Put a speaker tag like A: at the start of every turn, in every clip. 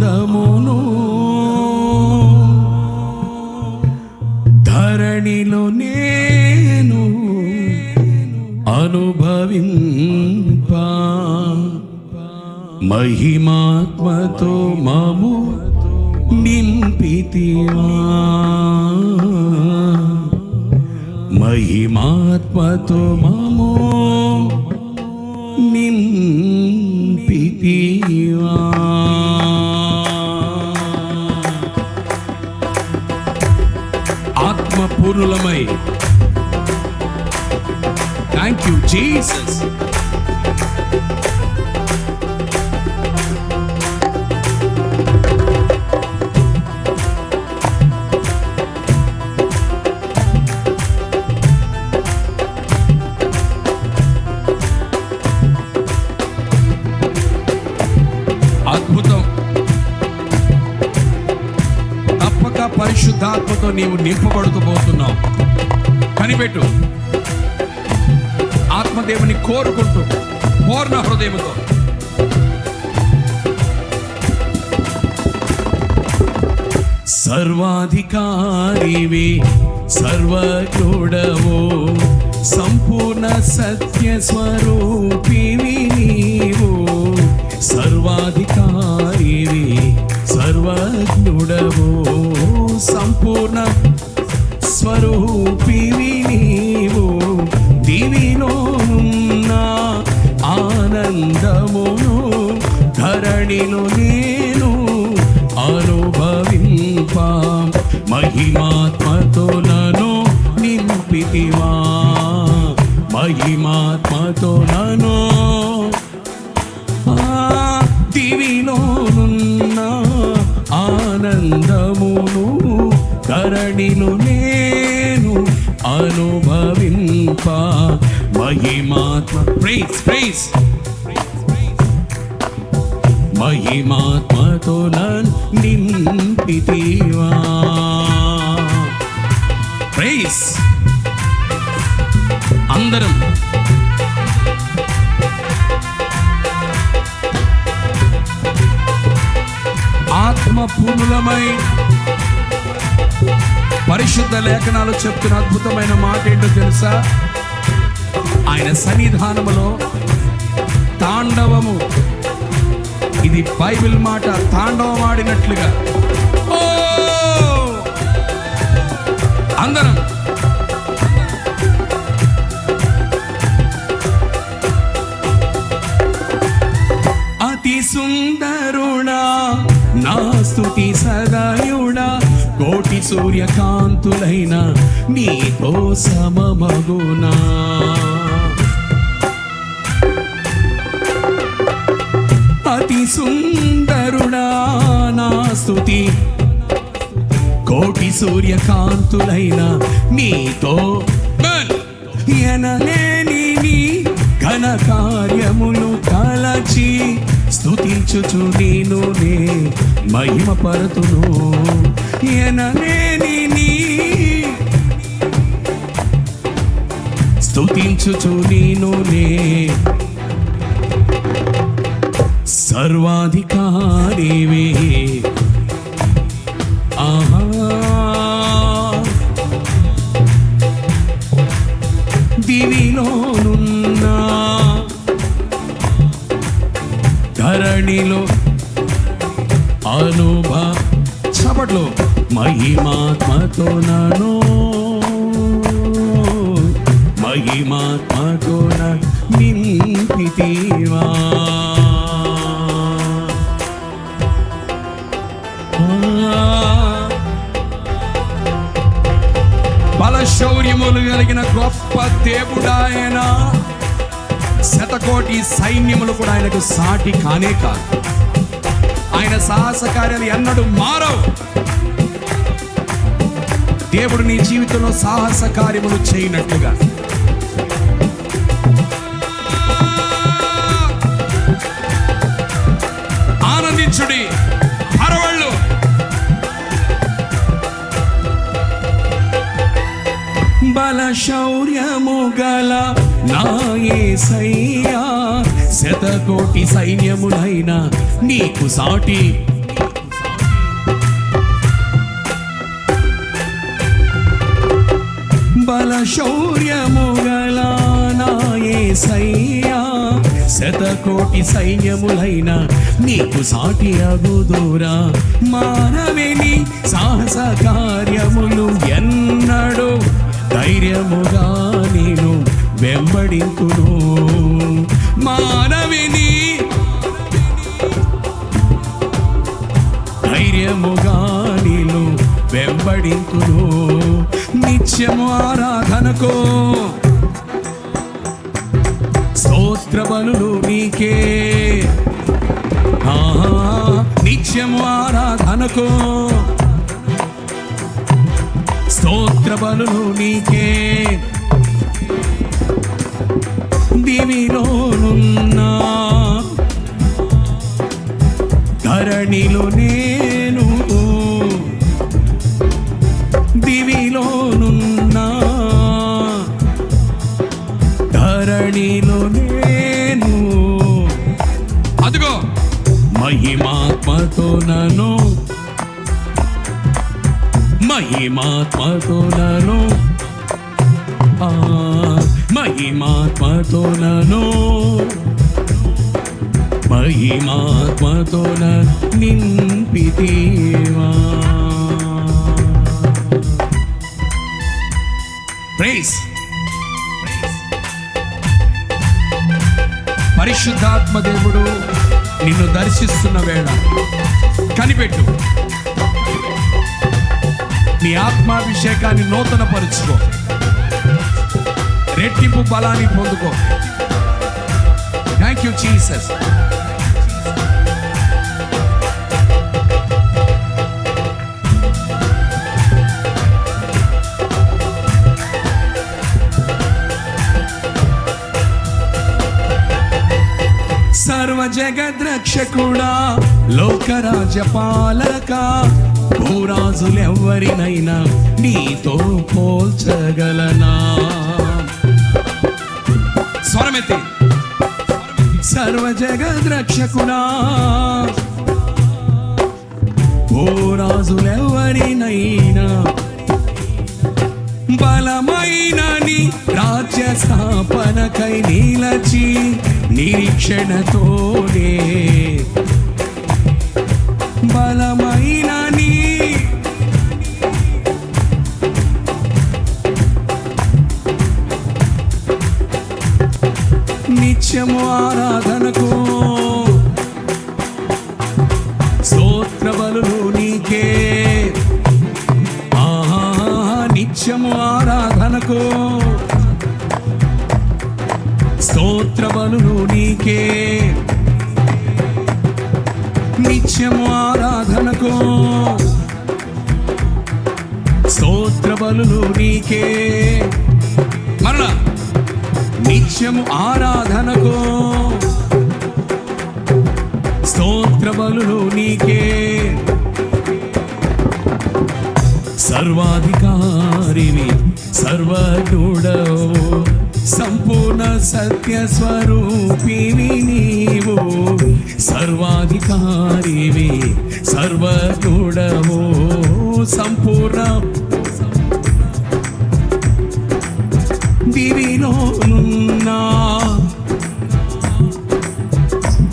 A: ఆనందమును ధరణిలో నేను అనుభవింప మహిమాత్మతో మము నింపితివా మహిమాత్మతో మము నింపితివా. ఆత్మపూర్ణులమై థ్యాంక్ యూ జీసస్. అద్భుతం. తప్పక పరిశుద్ధాత్మతో నీవు నింపబడుతూ పోతున్నావు. కనిపెట్టు. ఆత్మదేవుని కోరుకుంటూ పూర్ణ హృదయంతో. సర్వాధికారివి సర్వజ్ఞుడవో సంపూర్ణ సత్య స్వరూపివి నీవు. సర్వాధికారివి సర్వజ్ఞుడవో సంపూర్ణ స్వరూపివి నీవు. దివిలోనున్న ఆనందమును ధరణిలో నేను అనుభవింప మహిమాత్మతో నన్ను నింపితివా మహిమాత్మతో నన్ను. దివిలోనున్న ఆనందమును ధరణిలో నేను అనుభవింప మహిమాత్మ. Praise praise. మహిమాత్మతో నన్ను నింపితివా. ప్రైజ్. అందరం ఆత్మపూర్ణులమై. పరిశుద్ధ లేఖనాలు చెప్తున్న అద్భుతమైన మాట ఏంటో తెలుసా? ఆయన సన్నిధానములో తాండవము. ఇది బైబిల్ మాట. తాండవం ఆడినట్లుగా. ఓ అందరం అతి సుందరుడా నా స్తుతి సదాయుడా కోటి సూర్యకాంతులైన నీతో సమమగునా. అతి సుందరుడా నా స్తుతి కోటి సూర్యకాంతులైన నీతో ఎనలేని నీ ఘన కార్యములు తలచి స్తుతించుచు నేను నే మహిమ పరతును. ఎనలేని నీ స్తుతించుచు నేను నే. సర్వాధికారివే ఆహా దివిలోనున్న ధరణిలో చపట్లో మహిమాత్మతో నన్ను మహిమాత్మతో నింపితివా. బలశౌర్యములు కలిగిన గొప్ప దేవుడాయన. శతకోటి సైన్యములు కూడా ఆయనకు సాటి కానే కాదు. ఆయన సాహస కార్యాలు ఎన్నడూ మారవు. దేవుడు నీ జీవితంలో సాహస కార్యములు చేయనట్లుగా ఆనందించుడి. పరవళ్ళు బలశౌర్యము గల నా యేసయ్యా శతకోటి సైన్యములైన నీకు సాటి బల శౌర్యముగల నా యేసయ్యా, శతకోటి సైన్యములైన నీకు సాటి అగుదురా. మానవిని సాహస కార్యములు ఎన్నడూ ధైర్యముగా నేను వెంబడింతును. మానవిని ధైర్యముగా నేను వెంబడింతును. నిత్యము ఆరాధనకు స్తోత్ర బలులు నీకే, నిత్యము ఆరాధనకు స్తోత్ర బలులు నీకే. దివిలోనున్నా ధరణిలో నేను, దివిలోనున్నా ధరణిలో నేను. అదిగో మహిమాత్మతో నన్ను, మహిమాత్మతో నన్ను, మహిమాత్మతో నన్ను, మహిమాత్మతో నింపితివా. ప్రైజ్. పరిశుద్ధాత్మ దేవుడు నిన్ను దర్శిస్తున్న వేళ కనిపెట్టు. నీ ఆత్మాభిషేకాన్ని నూతన పరుచుకో, రెట్టింపు బలాన్ని పొందుకో. Thank you Jesus. సర్వ జగద్రక్షకుడా, లోకరాజ్యపాలక, భూరాజులెవ్వరినైనా నీతో పోల్చగలనా? స్వరమెత్తి. సర్వ జగద్రక్షకుడా, భూరాజులెవ్వరినైనా బలమైన నీ రాజ్య స్థాపనకై నిలచి నిరీక్షణతోనే, బలమైన నీ నిత్యము ఆరాధనకు స్తోత్ర బలులు నీకే, నిత్యము ఆరాధనకు స్తోత్ర బలులు నీకే, నిత్యము ఆరాధనకు స్తోత్ర బలులు నీకే. మరలా నిత్యము ఆరాధనకు స్తోత్ర బలులు నీకే. సర్వాధికారివి, సర్వగుణవు, సంపూర్ణ సత్య స్వరూపిణి నీవు. సర్వాధికారివి, సర్వగుణవు, సంపూర్ణ. దివిలోనున్నా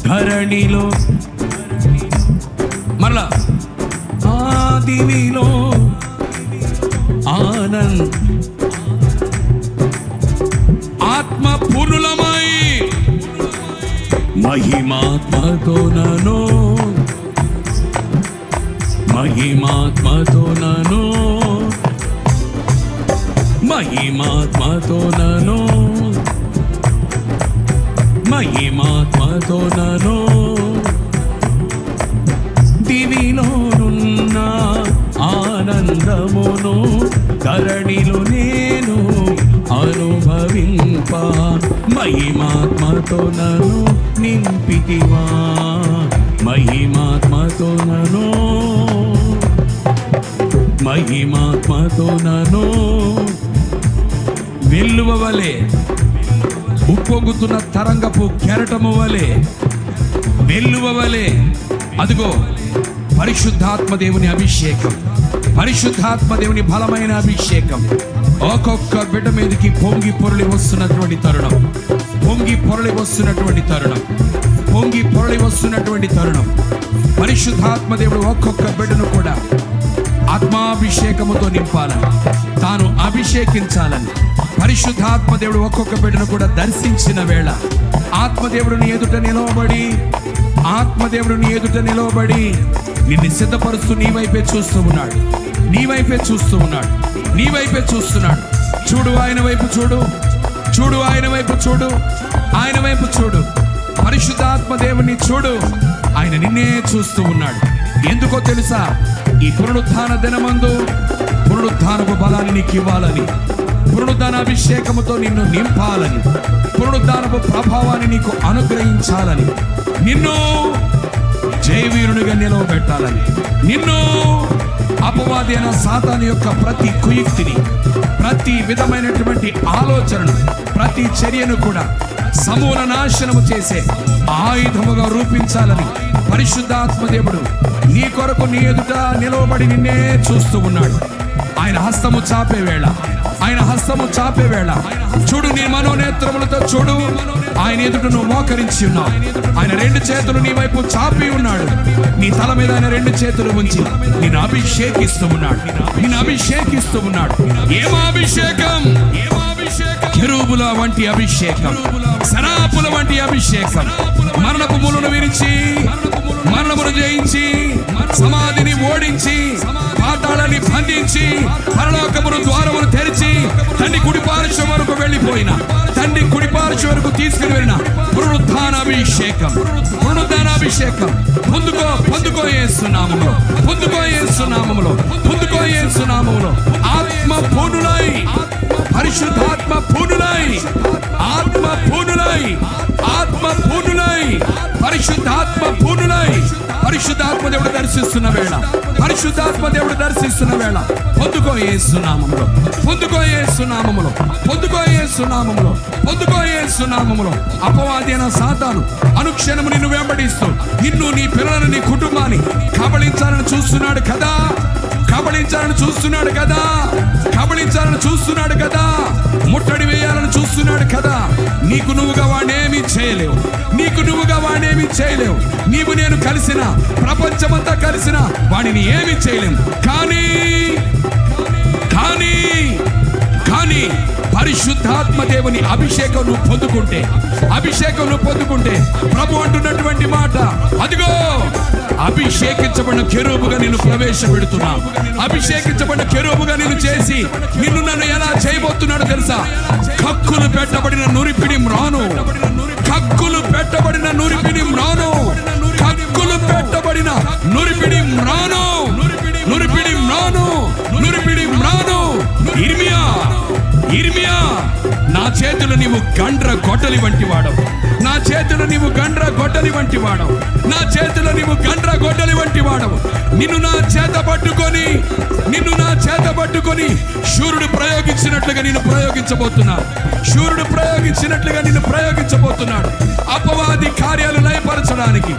A: ధరణిలో, మరలా దివిలో ఆనంద్ ఆత్మ పూర్ణులమై మహిమాత్మతో నను, మహిమాత్మతో నను, మహిమాత్మతో నను, మహిమాత్మతో నను. దివిలోనున్న ఆనందమును ధరణిలో నేను అనుభవింప, మహిమాత్మతో నను నింపితివా, మహిమాత్మతో నను, మహిమాత్మతో నను. వెల్లువ వలె, ఉప్పొంగుతున్న తరంగపు కెరటము వలె, వెల్లువ వలె, అదిగో పరిశుద్ధాత్మ దేవుని అభిషేకం, పరిశుద్ధాత్మ దేవుని బలమైన అభిషేకం ఒక్కొక్క బిడ్డ మీదకి పొంగి పొరలి వస్తున్నటువంటి తరుణం, పొంగి పొరలి వస్తున్నటువంటి తరుణం, పొంగి పొరలి వస్తున్నటువంటి తరుణం. పరిశుద్ధాత్మ దేవుడు ఒక్కొక్క బిడ్డను కూడా ఆత్మాభిషేకముతో నింపాలని, తాను అభిషేకించాలని పరిశుద్ధాత్మ దేవుడు ఒక్కొక్క బిడ్డను కూడా దర్శించిన వేళ ఆత్మదేవుడిని ఎదుట నిలవబడి, ఆత్మదేవుడిని ఎదుట నిలవబడి నిన్ను సిద్ధపరుస్తూ నీ వైపే చూస్తూ ఉన్నాడు, నీ వైపే చూస్తూ ఉన్నాడు, నీ వైపే చూస్తున్నాడు. చూడు, ఆయన వైపు చూడు, చూడు, ఆయన వైపు చూడు, ఆయన వైపు చూడు. పరిశుద్ధాత్మ దేవుని చూడు, ఆయన నిన్నే చూస్తూ ఉన్నాడు. ఎందుకో తెలుసా? ఈ పునరుత్థాన దినమందు పునరుత్థానపు బలాన్ని నీకు ఇవ్వాలని, పునరుత్థాన అభిషేకముతో నిన్ను నింపాలని, పునరుత్థానపు ప్రభావాన్ని నీకు అనుగ్రహించాలని, నిన్ను జయవీరునిగా నిలవబెట్టాలని, నిన్ను అపవాది అయిన సాతాను యొక్క ప్రతి కుయుక్తిని, ప్రతి విధమైనటువంటి ఆలోచనను, ప్రతి చర్యను కూడా సమూల నాశనము చేసే ఆయుధముగా రూపించాలని పరిశుద్ధాత్మ దేవుడు నీ కొరకు నీ ఎదుట నిలవబడి నిన్నే చూస్తూ ఉన్నాడు. ఆయన హస్తము చాపే వేళ, ఆయన హస్తము చాపే వేళ చూడు, నీ మనోనేత్రములతో చూడు. ఆయన ఎదుట నువ్వు మోకరించి ఉన్నావు. ఆయన రెండు చేతులు నీ వైపు చాపి ఉన్నాడు. నీ తల మీద ఆయన రెండు చేతులు ఉంచి నిన్ను అభిషేకిస్తూ ఉన్నాడు, నిన్ను అభిషేకిస్తూ ఉన్నాడు. ఏం అభిషేకం? కెరూబుల వంటి అభిషేకం, సరాపుల వంటి అభిషేకం. మరణపు ములను విరిచి, మరణమును జయించి, సమాధిని ఓడించి, పాతాళాన్ని బంధించి, పరలోకమును ద్వారమును తెరిచి తండ్రి కుడి పార్శ్వం వరకు వెళ్ళిపోయిన, తండ్రి కుడి పార్శ్వం వరకు తీసుకుని వెళ్ళిన పునరుత్థానాభిషేకం, పునరుత్థానాభిషేకం పొందుకో, పొందుకో యేసునామములో, పొందుకో యేసునామములో, పొందుకో యేసునామములో. ఆత్మ పూర్ణులై, పరిశుద్ధాత్మ పూర్ణులై, ఆత్మ పూర్ణులై, ఆత్మ పూర్ణులై, పరిశుద్ధాత్మ పూర్ణులై. పరిశుద్ధాత్మ దేవుడు దర్శిస్తున్న వేళ, పరిశుద్ధాత్మ దేవుడు దర్శిస్తున్న వేళ పొందుకో యేసునామములో, పొందుకో యేసునామములో, పొందుకో యేసునామములో, పొందుకో యేసునామములో. అపవాది అయిన సాతాను అనుక్షణము నిన్ను వెంబడిస్తూ నిన్ను, నీ పిల్లలను, నీ కుటుంబాన్ని కబళించాలని చూస్తున్నాడు కదా, కబళించాలని చూస్తున్నాడు కదా, కబళించాలని చూస్తున్నాడు కదా, ముట్టడి వేయాలని చూస్తున్నాడు కదా. నీకు నువ్వుగా వాడేమీ చేయలేవు, నీకు నువ్వుగా వాడేమీ చేయలేవు. నీవు నేను కలిసిన, ప్రపంచమంతా కలిసిన వాడిని ఏమీ చేయలేము. కానీ కానీ కానీ పరిశుద్ధాత్మ దేవుని అభిషేకం నువ్వు పొందుకుంటే, అభిషేకం నువ్వు పొందుకుంటే ప్రభు అంటున్నటువంటి మాట, అదిగో అభిషేకించబడిన కెరూబుగా నిన్ను ప్రవేశపెడుతున్నా, అభిషేకించబడిన కెరూబుగా నిన్ను చేసి నిన్ను నన్ను ఎలా చేయబోతున్నాడో తెలుసా? కక్కులు పెట్టబడిన నురిపిడి మ్రాను, కక్కులు పెట్టబడిన నురిపిడి మ్రాను, కక్కులు పెట్టబడిన నురిపిడి మ్రాను, నురిపిడి మ్రాను, నురిపిడి మ్రాను. ఇర్మియా, ఇర్మియా, నా చేతులు నీవు గండ్ర గొడ్డలి వంటి వాడవు, నా చేతులు నీవు గండ్ర గొడ్డలి వంటి వాడవు, నా చేతులు నీవు గండ్ర గొడ్డలి వంటి వాడవు. నిన్ను నా చేత పట్టుకొని, నిన్ను నా చేత పట్టుకొని శూరుడు ప్రయోగించినట్లుగా నిన్ను ప్రయోగించబోతున్నాడు, శూరుడు ప్రయోగించినట్లుగా నిన్ను ప్రయోగించబోతున్నాడు. అపవాది కార్యాలు లయపరచడానికి,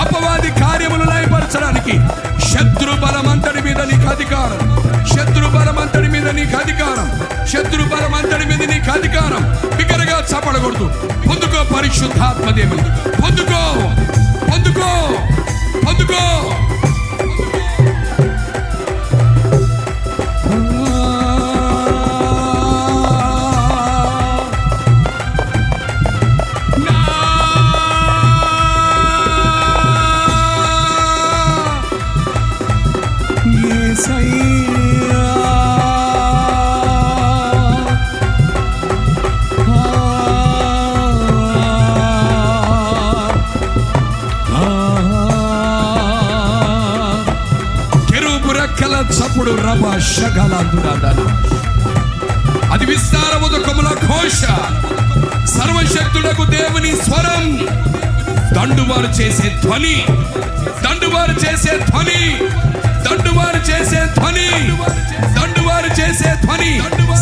A: అపవాది కార్యములు లయపరచడానికి శత్రు బలమంతటి మీద నీకు అధికారం, శత్రు బలమంతటి మీద నీకు అధికారం, శత్రు బలమంతటి మీద నీకు అధికారం. బిగ్గరగా చపడకూడదు. పొందుకో పరిశుద్ధాత్మ దేవుని, పొందుకో, పొందుకో, పొందుకో. చప్పుడు రబ శగలాదురాదన, అది విస్తారముదకముల ఘోష, సర్వశక్తుడకు దేవుని స్వరం, దండువారు చేసే ధ్వని, దండువారు చేసే ధ్వని, దండువారు చేసే ధ్వని, దండువారు చేసే ధ్వని.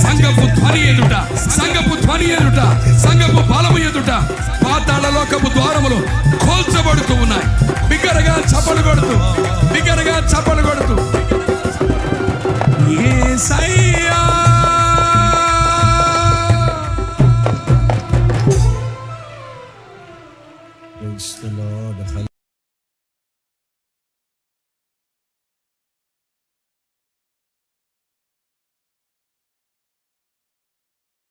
A: సంగపు ధ్వని ఎదుట, సంగపు ధ్వని ఎదుట, సంగపు బలము ఎదుట పాతాళ లోకపు ద్వారములు కోల్చబడుతూ ఉన్నాయి. బిగ్గరగా చప్పలు కొడుతూ, బిగ్గరగా
B: ప్రైజ్ ది లార్డ్.